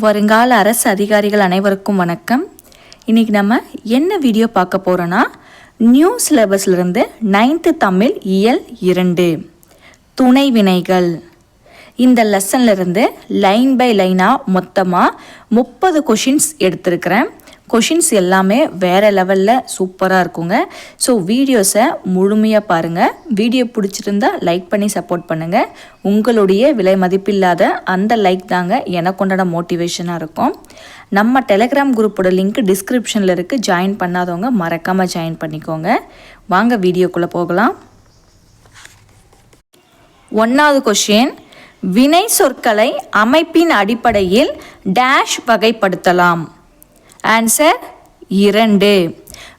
வருங்கால அரசு அதிகாரிகள் அனைவருக்கும் வணக்கம். இன்றைக்கி நம்ம என்ன வீடியோ பார்க்க போகிறோன்னா, நியூ சிலபஸ்லேருந்து 9th தமிழ் இயல் 2 துணை வினைகள். இந்த லெசன்லேருந்து லைன் பை லைனாக மொத்தமாக 30 கொஷின்ஸ் எடுத்திருக்கிறேன். கொஷின்ஸ் எல்லாமே வேறு லெவலில் சூப்பராக இருக்குங்க. ஸோ வீடியோஸை முழுமையாக பாருங்கள். வீடியோ பிடிச்சிருந்தா லைக் பண்ணி சப்போர்ட் பண்ணுங்கள். உங்களுடைய விலை மதிப்பில்லாத அந்த லைக் தாங்க எனக்கு உண்டான மோட்டிவேஷனாக இருக்கும். நம்ம டெலிகிராம் குரூப்போட லிங்க் டிஸ்கிரிப்ஷனில் இருக்குது. ஜாயின் பண்ணாதவங்க மறக்காமல் ஜாயின் பண்ணிக்கோங்க. வாங்க வீடியோக்குள்ளே போகலாம். 1வது கொஷின், வினை சொற்களை அமைப்பின் அடிப்படையில் டேஷ் வகைப்படுத்தலாம். ஆன்சர் 2.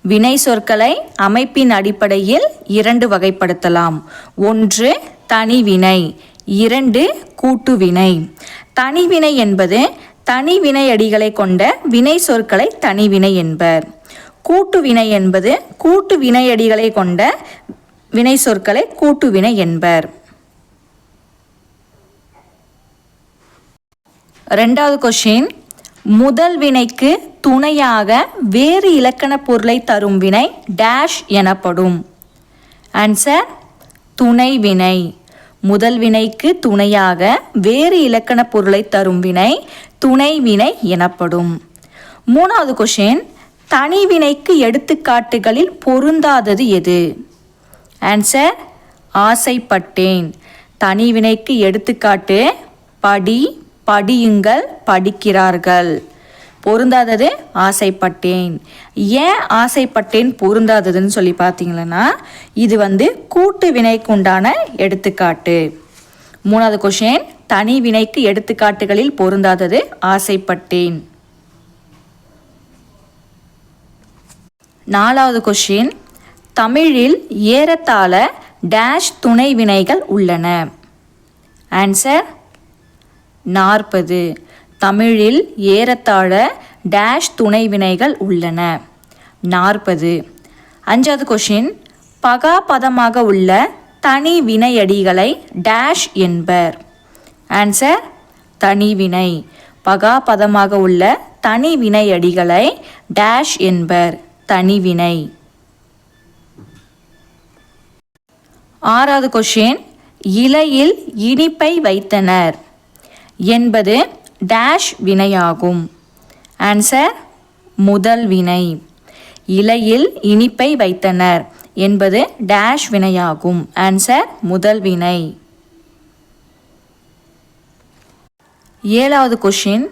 வினை சொற்களை அமைப்பின் அடிப்படையில் 2 வகைப்படுத்தலாம். 1 தனிவினை, 2 கூட்டுவினை. தனிவினை என்பது தனி வினையடிகளை கொண்ட வினை சொற்களை தனிவினை என்பர். கூட்டுவினை என்பது கூட்டு வினையடிகளை கொண்ட வினை சொற்களை கூட்டுவினை என்பர். 2வது கொஷின், முதல் வினைக்கு துணையாக வேறு இலக்கண பொருளை தரும் வினை டேஷ் எனப்படும். ஆன்சர் துணை வினை. முதல் வினைக்கு துணையாக வேறு இலக்கண பொருளை தரும் வினை துணை வினை எனப்படும். 3வது கொஷின், தனி வினைக்கு எடுத்துக்காட்டுகளில் பொருந்தாதது எது? ஆன்சர் ஆசைப்பட்டேன். தனி வினைக்கு எடுத்துக்காட்டு படி, படியுங்கள், படிக்கிறார்கள். பொருந்தாதது ஆசைப்பட்டேன். ஏன் ஆசைப்பட்டேன் பொருந்தாததுன்னு சொல்லி பார்த்தீங்கன்னா, இது கூட்டு வினைக்கு உண்டான எடுத்துக்காட்டு. 3வது கொஷின், தனி வினைக்கு எடுத்துக்காட்டுகளில் பொருந்தாதது ஆசைப்பட்டேன். 4வது கொஷின், தமிழில் ஏறத்தாழ டேஷ் துணை வினைகள் உள்ளன. ஆன்சர் 40. தமிழில் ஏறத்தாழ டேஷ் துணை வினைகள் உள்ளன. 40. 5வது கொஷின், பகாபதமாக உள்ள தனி வினையடிகளை டேஷ் என்பர். ஆன்சர் தனிவினை. பகாபதமாக உள்ள தனி வினையடிகளை டேஷ் என்பர், தனிவினை. 6வது கொஷின், இலையில் இனிப்பை வைத்தனர் என்பது டேஷ் வினையாகும். ஆன்சர் முதல் வினை. இலையில் இனிப்பை வைத்தனர் என்பது டேஷ் வினையாகும். ஆன்சர் முதல் வினை. 7வது கொஷின்,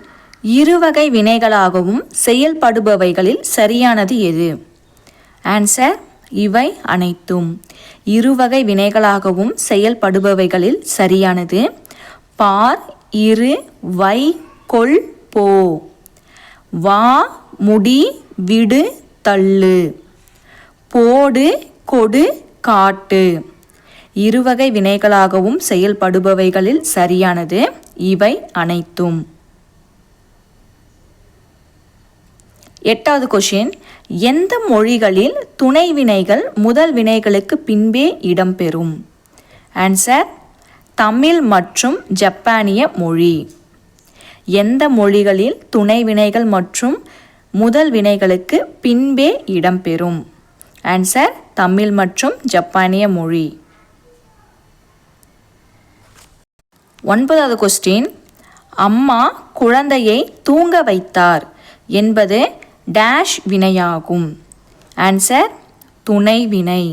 இருவகை வினைகளாகவும் செயல்படுபவைகளில் சரியானது எது? ஆன்சர் இவை அனைத்தும். இருவகை வினைகளாகவும் செயல்படுபவைகளில் சரியானது பார், இரு, வை, கொள், போ. வா, முடி, விடு, தள்ளு. போடு, கொடு, காட்டு. இருவகை வினைகளாகவும் செயல்படுபவைகளில் சரியானது இவை அனைத்தும். 8வது கொஷின், எந்த மொழிகளில் துணை வினைகள் முதல் வினைகளுக்கு பின்பே இடம்பெறும்? ஆன்சர் தமிழ் மற்றும் ஜப்பானிய மொழி. எந்த மொழிகளில் துணை வினைகள் மற்றும் முதல் வினைகளுக்கு பின்பே இடம்பெறும்? ஆன்சர் தமிழ் மற்றும் ஜப்பானிய மொழி. 9வது கொஸ்டின், அம்மா குழந்தையை தூங்க வைத்தார் என்பது டேஷ் வினையாகும். ஆன்சர் துணை வினை.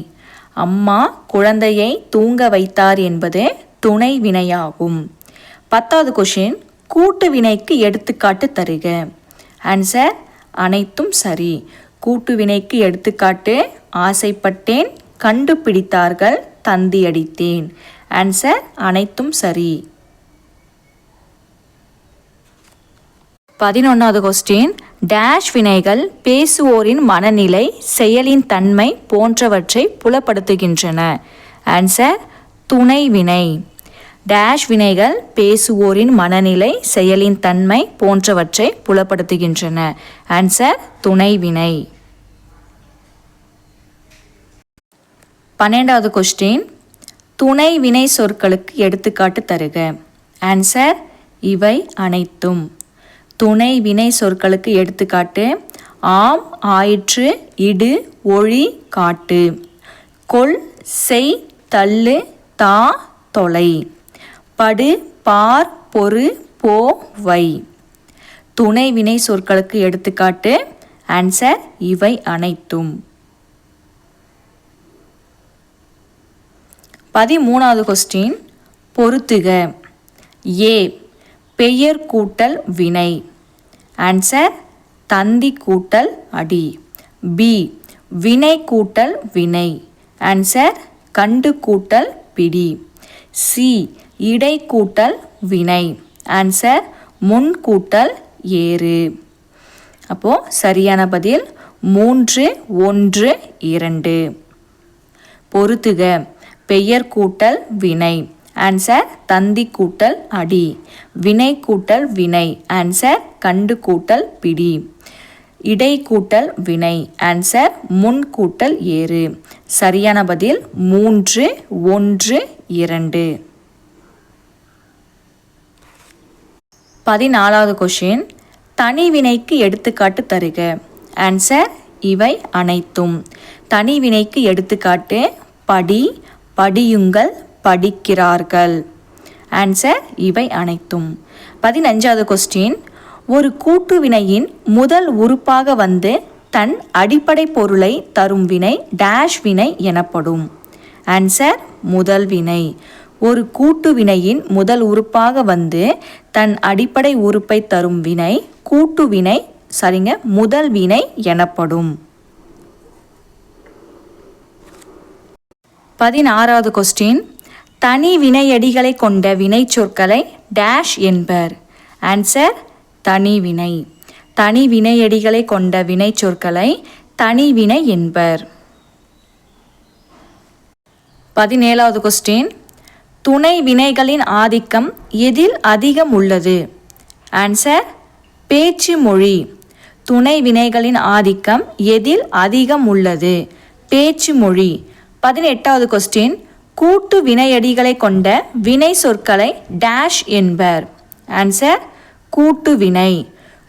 அம்மா குழந்தையை தூங்க வைத்தார் என்பது துணை வினையாகும். 10வது கொஷின், கூட்டு வினைக்கு எடுத்துக்காட்டு தருக. ஆன்சர் அனைத்தும் சரி. கூட்டு வினைக்கு எடுத்துக்காட்டு ஆசைப்பட்டேன், கண்டுபிடித்தார்கள், தந்தி அடித்தேன். ஆன்சர் அனைத்தும் சரி. 11வது கொஸ்டின், டேஷ் வினைகள் பேசுவோரின் மனநிலை, செயலின் தன்மை போன்றவற்றை புலப்படுத்துகின்றன. ஆன்சர் துணை வினை. டேஷ் வினைகள் பேசுவோரின் மனநிலை, செயலின் தன்மை போன்றவற்றை புலப்படுத்துகின்றன. ஆன்சர் துணை வினை. 12வது கொஸ்டின், துணை வினை சொற்களுக்கு எடுத்துக்காட்டு தருக. ஆன்சர் இவை அனைத்தும். துணை வினை சொற்களுக்கு எடுத்துக்காட்டு ஆம், ஆயிற்று, இடு, ஒழி, காட்டு. கொள், செய், தள்ளு, தா, தொலை. படு, பார், பொறு, போ, வை. துணை வினை சொற்களுக்கு எடுத்துக்காட்டு ஆன்சர் இவை அனைத்தும். 13வது கொஸ்டின் பொறுத்துக. ஏ பெயர் கூட்டல் வினை. ஆன்சர் தந்தி கூட்டல் அடி. பி வினை கூட்டல் வினை. ஆன்சர் கண்டு கூட்டல் பிடி. சி இடை கூட்டல் வினை. ஆன்சர் முன் கூட்டல் ஏறு. அப்போ சரியான பதில் 3, 1, 2. பொறுத்துக பெயர் கூட்டல் வினை. ஆன்சர் தந்தி கூட்டல் அடி. வினை கூட்டல் வினை. ஆன்சர் கண்டு கூட்டல் பிடி. இடை கூட்டல் வினை. ஆன்சர் முன் கூட்டல் ஏறு. சரியான பதில் 3, 1, 2. 14வது கொஷின் தனிவினைக்கு எடுத்துக்காட்டு தருக. ஆன்சர் இவை அனைத்தும். தனிவினைக்கு எடுத்துக்காட்டு படி, படியுங்கள், படிக்கிறார்கள். ஆன்சர் இவை அனைத்தும். 15வது கொஸ்டின் ஒரு கூட்டு வினையின் முதல் உறுப்பாக வந்து தன் அடிப்படை பொருளை தரும் வினை டேஷ் வினை எனப்படும். ஆன்சர் முதல் வினை. ஒரு கூட்டு வினையின் முதல் உறுப்பாக வந்து தன் அடிப்படை உறுப்பை தரும் வினை கூட்டு வினை முதல் வினை எனப்படும். 16வது கொஸ்டின் தனி வினையடிகளை கொண்ட வினை சொற்களை டேஷ் என்பர். ஆன்சர் தனி வினை. தனி வினையடிகளை கொண்ட வினை சொற்களை தனி வினை என்பர். 17வது கொஸ்டின் துணை வினைகளின் ஆதிக்கம் எதில் அதிகம் உள்ளது. ஆன்சர் பேச்சு மொழி. துணை வினைகளின் ஆதிக்கம் எதில் அதிகம் உள்ளது. பேச்சு மொழி. 18வது கொஸ்டின் கூட்டு வினையடிகளை கொண்ட வினை சொற்களை டேஷ் என்பர். ஆன்சர் கூட்டு வினை.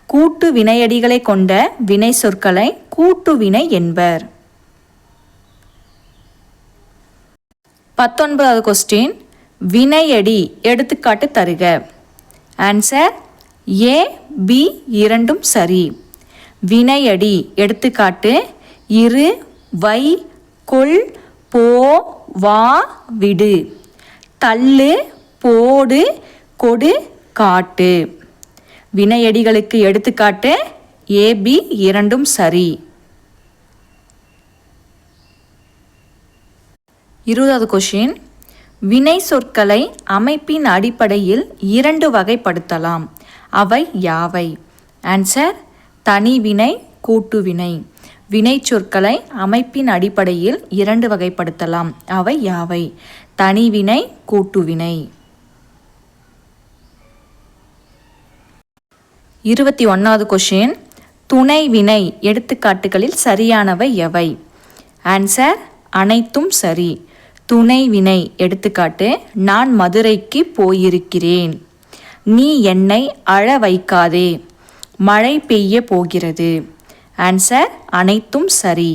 கூட்டு வினையடிகளை கொண்ட வினை சொற்களை கூட்டு வினை என்பர். 19வது கொஸ்டின் வினையடி எடுத்துக்காட்டு தருக. ஆன்சர் ஏ, பி இரண்டும் சரி. வினையடி எடுத்துக்காட்டு இரு, வை, கொள், போ, வா, விடு. தள்ளு, போடு, கொடு, காட்டு. வினையடிகளுக்கு எடுத்துக்காட்டு ஏ, பி இரண்டும் சரி. 20வது கொஷின் வினை சொற்களை அமைப்பின் அடிப்படையில் 2 வகைப்படுத்தலாம். அவை யாவை. ஆன்சர் தனிவினை, கூட்டுவினை. வினை சொற்களை அமைப்பின் அடிப்படையில் 2 வகைப்படுத்தலாம். அவை யாவை. தனிவினை, கூட்டுவினை. 21வது கொஷின் துணை வினை எடுத்துக்காட்டுகளில் சரியானவை எவை. ஆன்சர் அனைத்தும் சரி. துணை வினை எடுத்துக்காட்டு நான் மதுரைக்கு போயிருக்கிறேன். நீ என்னை அழ வைக்காதே. மழை பெய்ய போகிறது. ஆன்சர் அனைத்தும் சரி.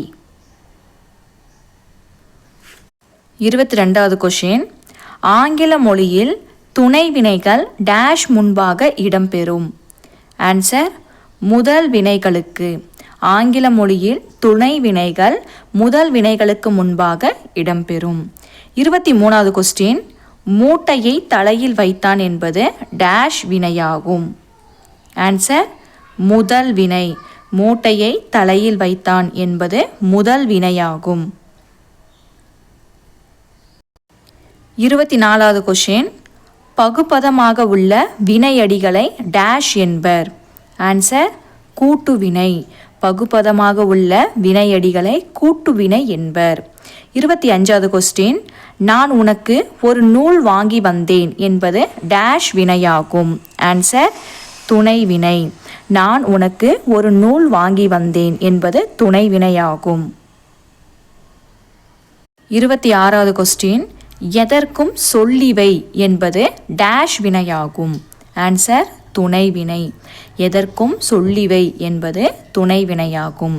22வது கொஷின் ஆங்கில மொழியில் துணை வினைகள் டேஷ் முன்பாக இடம்பெறும். ஆன்சர் முதல் வினைகளுக்கு. ஆங்கில மொழியில் துணை வினைகள் முதல் வினைகளுக்கு முன்பாக இடம்பெறும். 23வது கொஸ்டின் மூட்டையை தலையில் வைத்தான் என்பது டேஷ் வினையாகும். ஆன்சர் முதல் வினை. மூட்டையை தலையில் வைத்தான் என்பது முதல் வினையாகும். 24வது கொஸ்டின் பகுபதமாக உள்ள வினையடிகளை டேஷ் என்பர். ஆன்சர் கூட்டு வினை. பகுபதமாக உள்ள வினையடிகளை கூட்டு வினை என்பர். 25வது கொஸ்டின் நான் உனக்கு ஒரு நூல் வாங்கி வந்தேன் என்பது டேஷ் வினையாகும். ஆன்சர் துணை வினை. நான் உனக்கு ஒரு நூல் வாங்கி வந்தேன் என்பது துணை வினையாகும். 26வது கொஸ்டின் எதற்கும் சொல்லிவை என்பது டேஷ் வினையாகும். ஆன்சர் துணை வினை. எதற்கும் சொல்லிவை என்பது துணை வினையாகும்.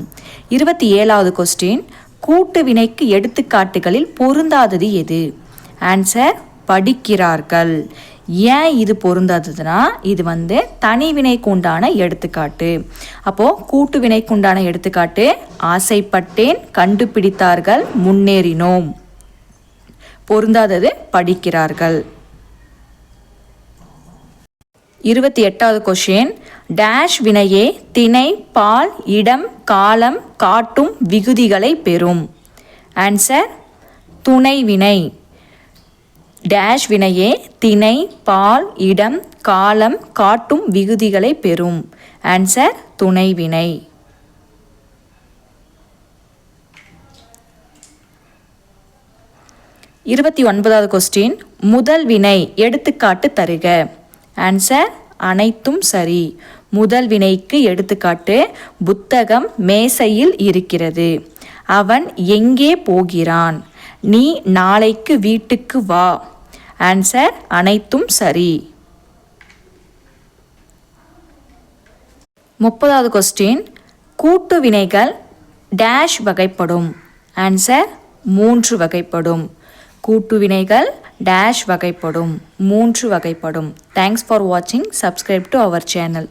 27வது கொஸ்டின், கூட்டு வினைக்கு எடுத்துக்காட்டுகளில் பொருந்தாதது எது? ஆன்சர் படிக்கிறார்கள். ஏன் இது பொருந்தாததுன்னா இது தனி வினைக்கு உண்டான எடுத்துக்காட்டு. அப்போது கூட்டு வினைக்கு உண்டான எடுத்துக்காட்டு ஆசைப்பட்டேன், கண்டுபிடித்தார்கள், முன்னேறினோம். பொருந்தாதது படிக்கிறார்கள். 28வது கொஸ்டின், டேஷ் வினையே திணை பால் இடம் காலம் காட்டும் விகுதிகளை பெறும். ஆன்சர் துணை வினை. டேஷ் வினையே திணை பால் இடம் காலம் காட்டும் விகுதிகளை பெறும். ஆன்சர் துணை வினை. 29வது கொஸ்டின், முதல் வினை எடுத்துக்காட்டு தருக. ஆன்சர் அனைத்தும் சரி. முதல் வினைக்கு எடுத்துக்காட்டு புத்தகம் மேசையில் இருக்கிறது. அவன் எங்கே போகிறான்? நீ நாளைக்கு வீட்டுக்கு வா. ஆன்சர் அனைத்தும் சரி. 30வது கொஸ்டின், கூட்டு வினைகள் டேஷ் வகைப்படும். ஆன்சர் 3 வகைப்படும். கூட்டு வினைகள் டேஷ் வகைப்படும், 3 வகைப்படும். தேங்க்ஸ் ஃபார் வாட்சிங். Subscribe to our channel.